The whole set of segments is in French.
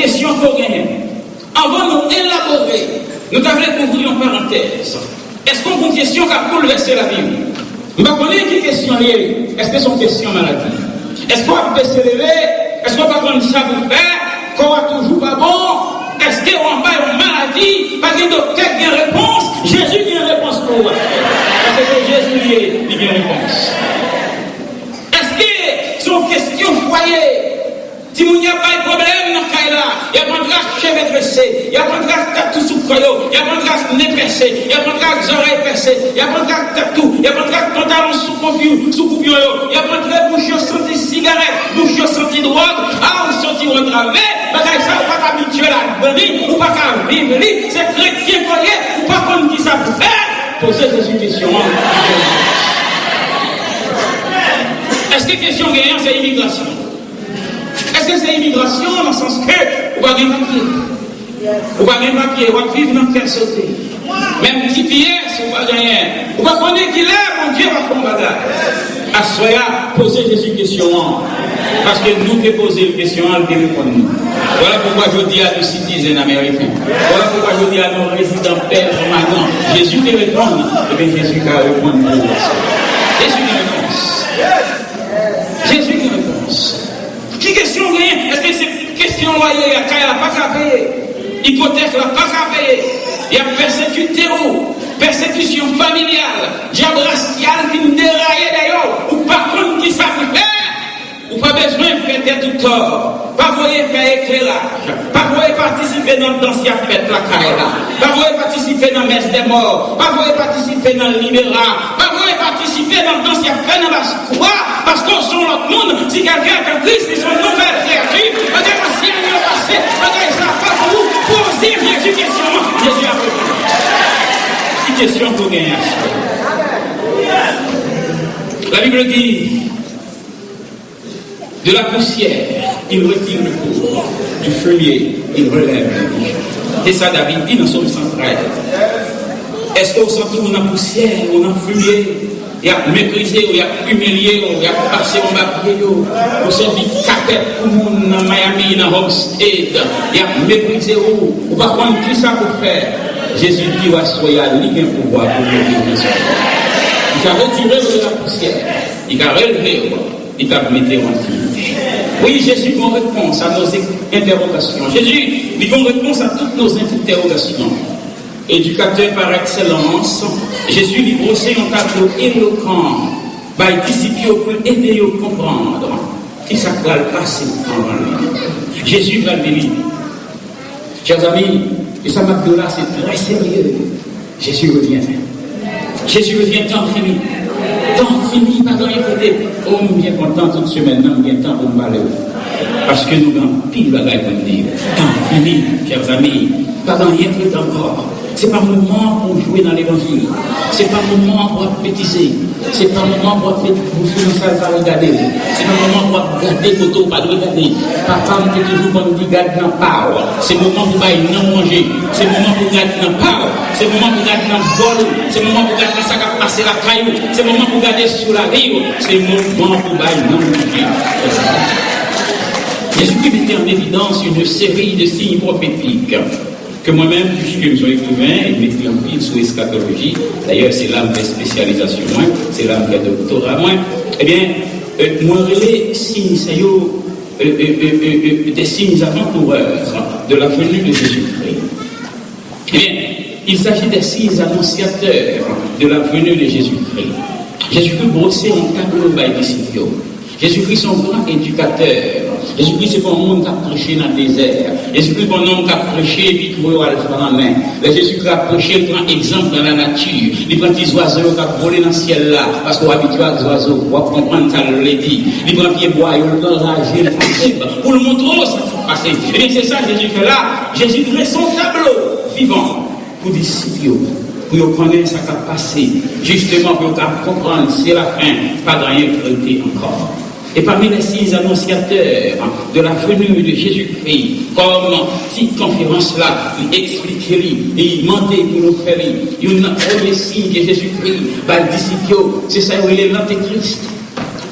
question pour gagner. Avant de nous élaborer, nous devons ouvrir une parenthèse. Est-ce qu'on a une question qui a bouleversé la Bible? Je ne sais pas qui question liée. Est-ce que c'est une question maladie? Est-ce qu'on va baisser les lèvres? Est-ce qu'on va prendre ça pour faire? Qu'on va toujours pas bon? Est-ce qu'on va une maladie? Parce que le docteur a une réponse. Jésus a une réponse pour vous. Parce que c'est Jésus qui a une réponse. Est-ce que c'est une question foyer? Si vous n'avez pas de problème dans ce cas-là, il y a pas de grâce cheveux tressés, il y a pas de grâce tatou sous le coyot, il y a pas de grâce nez percé, il y a pas de grâce oreilles percées, il y a pas de grâce tatou, il y a pas de grâce pantalon sous coupure, il y a pas de grâce bouche senti cigarette, bouche senti drogue, ah, vous senti retravé, bagaille ça, ou pas habitué là, ou pas qu'à vivre, c'est chrétien collier, ou pas comme qui ça peut faire, posez des questions. Est-ce que question gagnante, c'est immigration? Est-ce que c'est immigration dans le sens que vous n'avez pas de papier? Vous n'avez pas de papier, vous vivre dans quel sauté? Même petit pied, si vous n'avez rien. Vous ne connaissez qu'il est, mon Dieu va faire un bagage. À soya, posez Jésus une question. Parce que nous qui posons une question, elle peut répondre nous. Voilà pourquoi je dis à nos citoyens américains. Voilà pourquoi je dis à nos résidents pères, permanents. Jésus qui répond, et bien Jésus qui répond. Jésus qui réponse. Jésus qui réponse. Qui question gagne? Est-ce que c'est question loyer? Il n'y a pas qu'à payer. Hypothèque, il n'y a pas qu'à payer. Il y a persécuté ou persécution familiale, diable racial qui nous déraille d'ailleurs. Ou par contre, qui savent faire? Ou pas besoin de faire tout tort. Pas voyer faire éclairage. Pas voyer participer dans le danse qui a fait la carrière. Pas voyer participer dans la messe des morts. Pas voyer participer dans le libéral. Pas voyer participer dans le danse qui a fait dans la croix. Parce qu'on sont l'autre monde. Si quelqu'un est en Christ, ils sont nouvelles créatures. Regardez si elle est passée. Regardez ça. Pas pour vous. Posez Jésus question. Jésus a répondu. Une question pour gagner. La Bible dit, de la poussière, il retire le cours. Du feuillet, il relève la vie. C'est ça David dit dans Psaume 113. Est-ce qu'on sent tout dans la poussière, ou dans le feuillet? Il y a méprisé, il y a humilié, il y a passé en bas de pour servir capette pour monde dans Miami, dans Homestead. Il y a méprisé, ou par contre, qui ça pour faire? Jésus dit, ouais, soyez à libre pouvoir pour le dire. Il a retiré de la poussière, il a relevé, il a mis en activité. Oui, Jésus a une réponse à nos interrogations. Jésus a une réponse à toutes nos interrogations. Éducateur par excellence, Jésus lui brossait un tableau éloquent, par les disciples pour aider à comprendre qui ça va le passer en lui. Jésus va le dire. Chers amis, et ça m'a dit là, c'est très sérieux. Jésus revient. Jésus revient tant fini. Tant fini, pas dans les côtés. Oh, nous sommes bien contents toute semaine, nous sommes bien temps pour nous parler. Parce que nous avons pile bagaille pour nous dire. Tant fini, chers amis, pas dans rien plus encore. C'est pas un moment pour jouer dans l'évangile. C'est pas un moment pour appétiser. C'est pas un moment pour mettre bouche dans la salle pour regarder. C'est pas un moment pour regarder photo, pas de regarder. Papa me dit toujours qu'on dit garde dans power. C'est le moment pour bailler non manger. C'est le moment pour garder dans power. C'est le moment pour garder dans bol. C'est le moment pour garder ça qui a passé la caillou. C'est le moment pour garder sur la rive. C'est le moment pour bailler non manger. Jésus-Christ mettait en évidence une série de signes prophétiques. Que moi-même, puisque je suis écrivain et je m'écris en pile sur l'eschatologie, d'ailleurs c'est là que je fais spécialisation, c'est là que je fais doctorat, eh bien, moi, les signes, des signes avant-coureurs de la venue de Jésus-Christ. Eh bien, il s'agit des signes annonciateurs de la venue de Jésus-Christ. Jésus-Christ brossait un tableau par les disciples. Jésus-Christ est un grand éducateur. Jésus-Christ, c'est pas un monde qui a prêché dans le désert. Jésus-Christ, c'est pas un homme qui a prêché et puis trouvé à le faire en main. Jésus-Christ a prêché, il prend exemple dans la nature. Il prend des oiseaux qui ont volé dans le ciel là, parce qu'on est habitué à des oiseaux. On va comprendre ça, le dit. Il prend pied bois, il le enragé, pour le montrer ce qui s'est passé. Et bien, c'est ça que Jésus fait là. Jésus dresse son tableau vivant pour les disciples, pour connaître ce qui a passé, justement pour comprendre, c'est la fin, pas rien traité encore. Et parmi les signes annonciateurs de la venue de Jésus-Christ, comme petite conférence là, il explique, il demandait pour nous faire, il y a un premier signe de Jésus-Christ, par le disciple, c'est ça où il est l'antéchrist.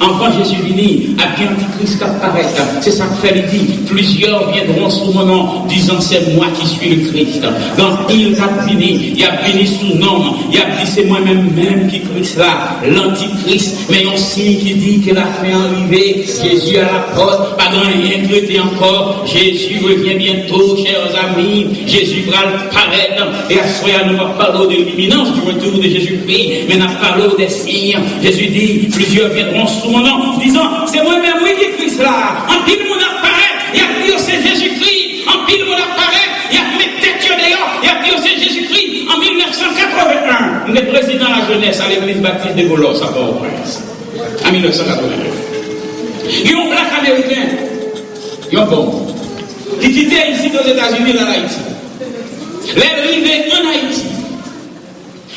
Enfant Jésus vini, à bien Antichrist apparaître. C'est ça que fait il dit. Plusieurs viendront sous mon nom, disant c'est moi qui suis le Christ. Quand il a fini, il a fini sous nom, il a dit c'est moi-même qui Christ là, l'Antichrist. Mais on signe qui dit que la fin arrivée, Jésus à la porte, pas dans rien traité encore. Jésus revient bientôt, chers amis. Jésus va paraître. Et à ce moment-là, nous allons parler de l'imminence du retour de Jésus-Christ, mais nous parlons des signes. Jésus dit, plusieurs viendront sous mon nom, disant, c'est moi-même, oui, qui Christ là. En pile, mon apparaît, il y a dit, c'est Jésus-Christ. En pile, mon apparaît, il y a mes têtes d'ailleurs, il y a dit, c'est Jésus-Christ. En 1981, on est président de la jeunesse à l'église baptiste de Golos, à Port-au-Prince. En 1981. Il y a un black américain, il y a un bon, qui quittait ici aux États-Unis, dans Haïti. L'arrivée en Haïti.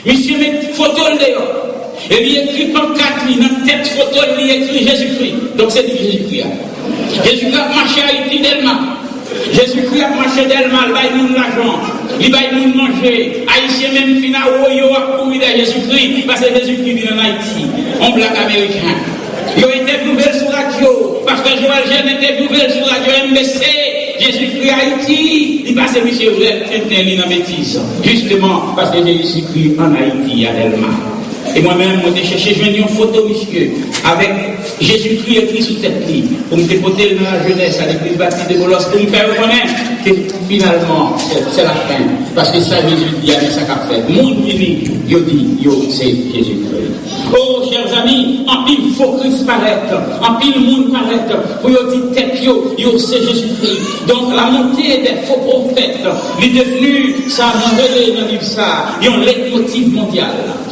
Monsieur met photo dehors. Et il écrit pancarte, dans la tête photo, il écrit Jésus-Christ. Donc c'est dit Jésus-Christ. Jésus-Christ a marché à Haïti d'Elma. Jésus-Christ a marché d'Elma, il va nous l'argent. Il va nous manger. Haïtien même fina yo a couru de Jésus-Christ. Parce que Jésus-Christ vient en Haïti. On black américain. Il a été nouvelle sur la radio. Parce que Joël Jeune était nouvelle sur la radio MBC. Jésus-Christ Haïti, il passe monsieur Vrai, il dans bêtise. Justement, parce que Jésus-Christ en Haïti, à Delma. Et moi-même, j'ai cherché, je une photo, monsieur, avec Jésus-Christ écrit sous tête li, pour me dépoter dans la jeunesse à l'église baptiste de Golos, pour me faire reconnaître que finalement, c'est la fin. Parce que ça, Jésus dit, il y a ça qu'a fait. Monde vini, il dit, c'est Jésus-Christ. Oh, chers amis, en pile faux Christ paraître, en pile monde paraître, pour dire tête, c'est Jésus-Christ. Donc, la montée des faux prophètes, il est devenu, ça a révélé dans le livre ça, il y a un leitmotiv mondial.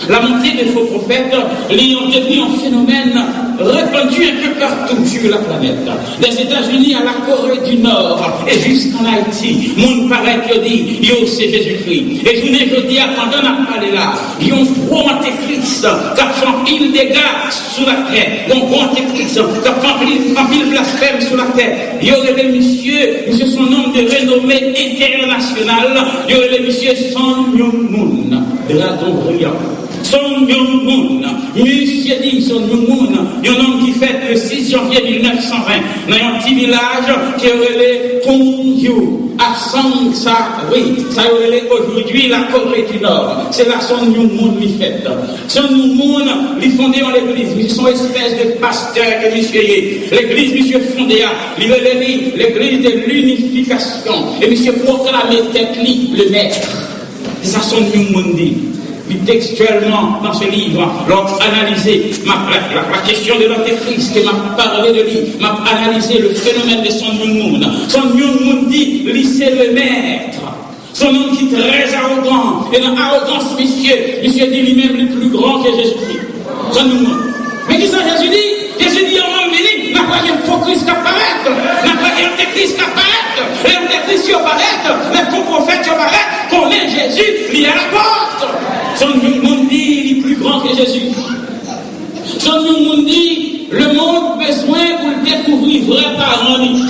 La montée des faux prophètes, ils ont devenu un phénomène répandu un peu partout sur la planète. Des États-Unis à la Corée du Nord et jusqu'en Haïti, monde paraît que dit, yo c'est Jésus-Christ. Et je dis, pendant la parler là, ils ont gros antéchrist qui font pile dégâts sur la terre. Ils ont gros antéchrist qui font pile blasphème sur la terre. Il y aurait des monsieur son nom de renommée internationale, il y aurait des monsieur Son Myung Moon, dragon brillant. Son Myung Moon, monsieur dit Son Myung Moon, il y a un homme qui fête le 6 janvier 1920 dans un petit village qui aurait les Tongyu à Sangsari, ça aurait aujourd'hui la Corée du Nord. C'est là Son Myung Moon qui fête. Son Myung Moon, il fondé en l'église, ils sont espèce de pasteur que monsieur est. L'église, monsieur fondé, il aurait l'église de l'unification. Et monsieur proclamait tête le maître. C'est ça Son Myung Moon dit. Textuellement dans ce livre, l'ont analysé la question de l'antéchrist, et m'a parlé de lui, m'a analysé le phénomène de Son Myung Moon. Son Myung Moon dit, lui c'est le maître. Son homme qui est très arrogant, et dans l'arrogance, monsieur dit lui-même le plus grand que Jésus-Christ. Son Myung Moon. Mais qui ça Jésus dit? Jésus dit, en homme béni, n'a pas un faux Christ qui apparaît, n'a pas un antéchrist qui apparaît, l'antéchrist qui apparaît, les faux prophètes qui apparaissent, qu'on est Jésus, il est à la porte. Son monde dit, il est plus grand que Jésus. Son monde dit, le monde a besoin pour le découvrir vrai par en lui.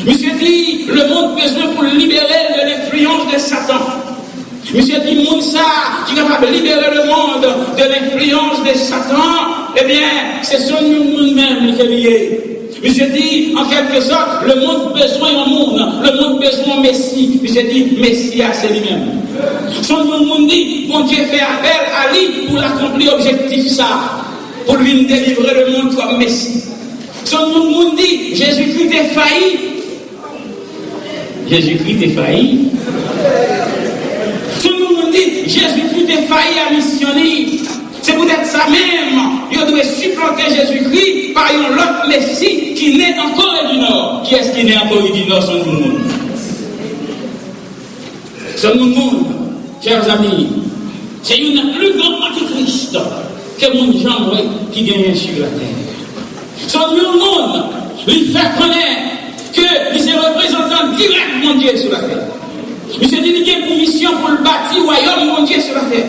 Monsieur dit, le monde a besoin pour le libérer de l'influence de Satan. Monsieur dit, monde ça, qui est capable de libérer le monde de l'influence de Satan, eh bien, c'est son monde même qui est lié. Monsieur dit, en quelque sorte, le monde a besoin d'un monde, le monde a besoin d'un Messie. Monsieur dit, Messie, c'est lui-même. Son monde dit, bon Dieu fait appel à lui pour accomplir l'objectif ça, pour lui délivrer le monde comme Messie. Son monde dit, Jésus-Christ est failli. Jésus-Christ est failli. Son monde dit, Jésus-Christ est failli à missionner. C'est peut-être ça même. Il doit supplanter Jésus-Christ par un autre Messie qui naît en Corée du Nord. Qui est-ce qui naît en Corée du Nord, son monde? Son monde, chers amis, c'est une plus grande antichrist que mon genre qui gagne sur la terre. Son monde, il fait connaître qu'il est représentant direct mon Dieu sur la terre. Il s'est dit qu'il y a une mission pour le bâtir le royaume mon Dieu sur la terre.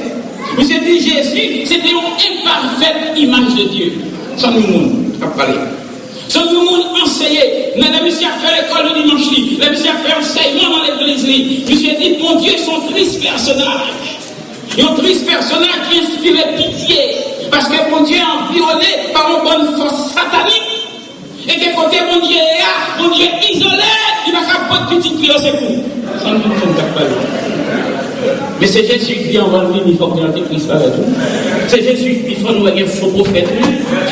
Il s'est dit Jésus, c'était une imparfaite image de Dieu. Son monde, a parlé. Son monde enseigné, la mission a fait l'école le dimanche, la mission a fait enseignement dans l'église. Il s'est dit, mon Dieu, son triste personnage. Et un triste personnage qui inspirait pitié. Parce que mon Dieu est environné par une bonne force satanique. Et que côté mon Dieu est là, mon Dieu est isolé, il va faire pas de petite clé au secours. Ça ne nous compte pas. Mais c'est Jésus qui dit en va venir, il faut que l'Antéchrist paraît. C'est Jésus qui faut nous avoir un faux prophète.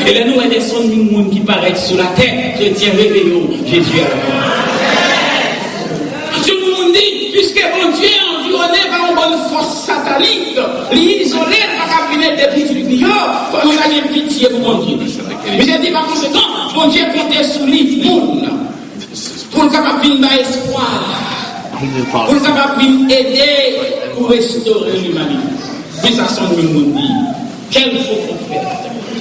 Et là, nous avons des sons du monde qui paraissent sur la terre. Chrétien réveillé, Jésus à la porte. Tout le monde dit, puisque mon Dieu est environné par une bonne force satanique, l'isolé, il va venir des petits clients, il faut nous avoir pitié pour mon Dieu. Mais j'ai dit par conséquent, mon Dieu comptait sur lui, monde, pour le capable de donner espoir, pour le capable d'aider, pour restaurer l'humanité. Mais ça sonne le monde dit, quel faux prophète.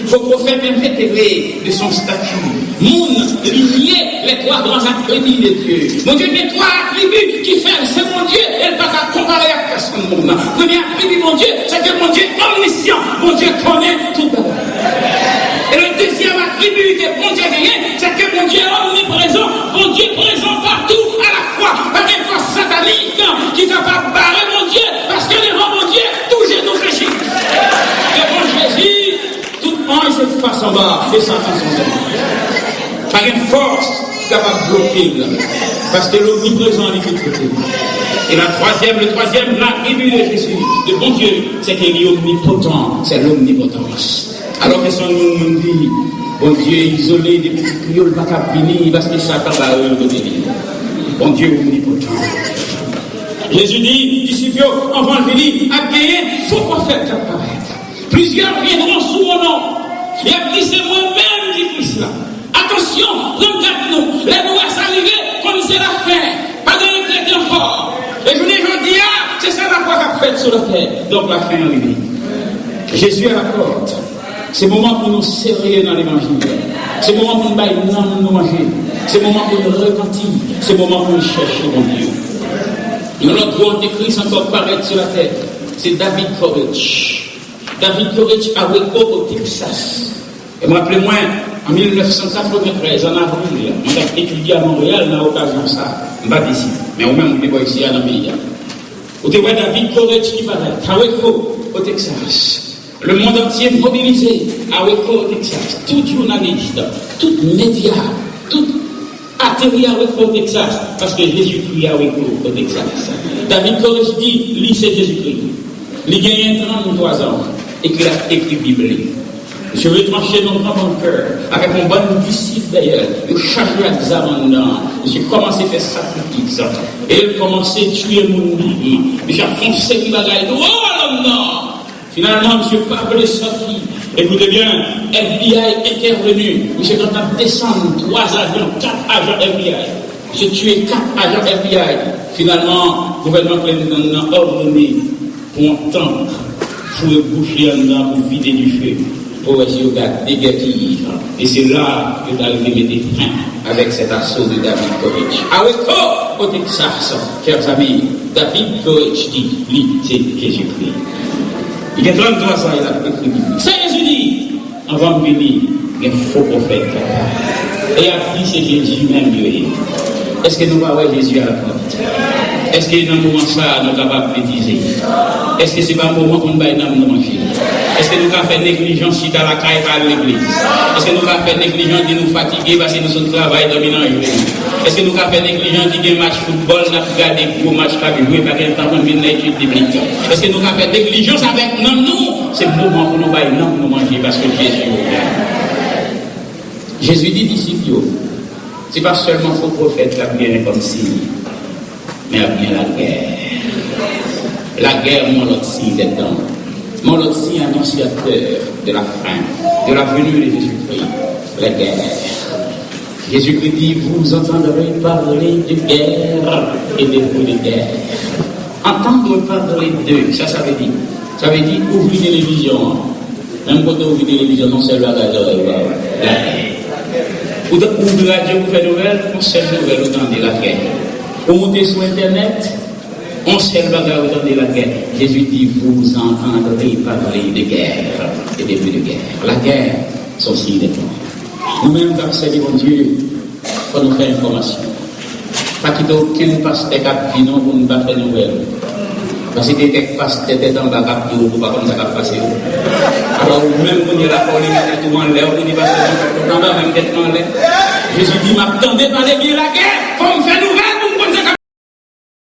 Faux prophète même fait élever de son statut. Monde, lié les trois grands attributs de Dieu. Mon Dieu, les trois attributs qui fait, c'est mon Dieu, elle ne va pas comparer à personne. Premier attribut, mon Dieu, c'est que mon Dieu est omniscient. Mon Dieu connaît tout le monde. Et le deuxième attribut que mon Dieu gagne, c'est que mon Dieu est omniprésent. Mon Dieu est présent partout à la fois. Pas une force satanique qui ne va pas barrer mon Dieu, parce que devant mon Dieu, tout genou fléchit. Devant Jésus, tout ange se fasse en bas et Satan s'en sort. Pas une force capable de bloquer, parce que l'omniprésent est de côté. Et le troisième attribut de Jésus, de bon Dieu, c'est qu'il est omnipotent, c'est l'omnipotence. Alors que son monde dit, bon Dieu est isolé des petits crioles, pas qu'à finir, parce que Satan va le côté. Bon Dieu est omnipotent. Jésus dit, disciples, on va le venir, à gagner, faux prophète qui apparaît. Plusieurs viendront sous mon nom. Il a dit, c'est moi-même qui dis cela. Attention, prenez garde-nous. Les doigts s'arriver, comme c'est la fin. Pas de chrétien fort. Et je dis, c'est ça la foi qu'a faite sur la terre. Donc la fin est arrivée. Jésus est à la porte. C'est le moment pour nous serrer dans l'évangile. C'est le moment pour nous bailler nous manger. C'est le moment pour nous repentir. C'est le moment pour nous chercher mon Dieu. Et notre grand Christ encore paraître sur la terre. C'est David Koresh. David Koresh à Waco au Texas. Et rappelez-moi, en 1993, en avril, on a étudié à Montréal dans l'occasion de ça. On va ici. Mais au même, on n'est pas ici à la pays. Vous voyez David Koresh qui paraît à Waco au Texas. Le monde entier mobilisé à Waco au Texas. Tout journaliste, tout média, tout atterri à Waco au Texas. Parce que Jésus-Christ à Waco au Texas. David Koresh dit, lycée Jésus-Christ. Il gagne 33 ans et qu'il a écrit Bible. Je vais trancher dans mon cœur, avec mon bon disciple d'ailleurs, je charge l'examen dedans, j'ai commencé à faire sacrifice, et il commençait à tuer mon mari, j'ai foncé qui bagaille, oh non! Finalement, M. Pavel est sorti. Écoutez bien, FBI est intervenu. M. quand on descend 3 agents, 4 agents FBI. J'ai tué 4 agents FBI. Finalement, le gouvernement Clinton a ordonné pour un temps, pour boucher en dedans, pour vider du feu, pour essayer de déguerpir. Et c'est là que vous allez mettre fin avec cet assaut de David Koresh. Avec au Texas, chers amis, David Koresh dit, lui, c'est Jésus-Christ. Il y a 33 ans, il a écrit Bible. Ça, Jésus dit, avant de venir, il y a un faux prophète. Et il a dit, c'est Jésus même. Est-ce que nous allons voir Jésus à la porte? Est-ce que dans le moment ça, nous sommes capables de bêtiser? Est-ce que ce n'est pas un moment qu'on va nous manger? Est-ce que nous avons fait négligence si à la caille par l'église? Est-ce que nous avons fait négligence de nous fatiguer parce que nous sommes travail dominant? Est-ce que nous avons fait négligence de gagner match football, nous avons regardé gros match qui a joué par un temps pour venir dans l'étude biblique? Est-ce que nous avons fait négligence avec nous? C'est le moment pour nous nous manger parce que Jésus est là. Jésus dit disciples, ce n'est pas seulement faux prophète qui a bien comme signe, mais a bien la guerre. La guerre, mon autre signe des temps. Mon autre signe annonciateur de la fin, de la venue de Jésus-Christ. La guerre. Jésus-Christ dit, vous entendrez parler de guerre et de bruit de guerre. Entendre parler d'eux, ça veut dire. Ça veut dire ouvrir la télévision. Même quand on ouvre la télévision, non seulement la guerre. Ou de radio pour faire nouvelles, on sait nouvelle autant de la guerre. Ou monter sur Internet, on sait le bagage autant de la guerre. Jésus dit, vous entendrez parler de guerre et de bruit de guerre. La guerre, son signe de temps. Nous-mêmes, comme c'est mon Dieu, il faut nous faire information. Pas qu'il n'y ait aucun pasteur qui dit non pour ne pas faire nouvelle. Parce que t'étais dans la cap de pour pas comme ça va passer. Alors, même quand il y a la folie, tout le monde l'air, on dit parce que dans bas, même d'être dans l'air. Jésus dit, m'attendez par les guerres, la guerre, faut me faire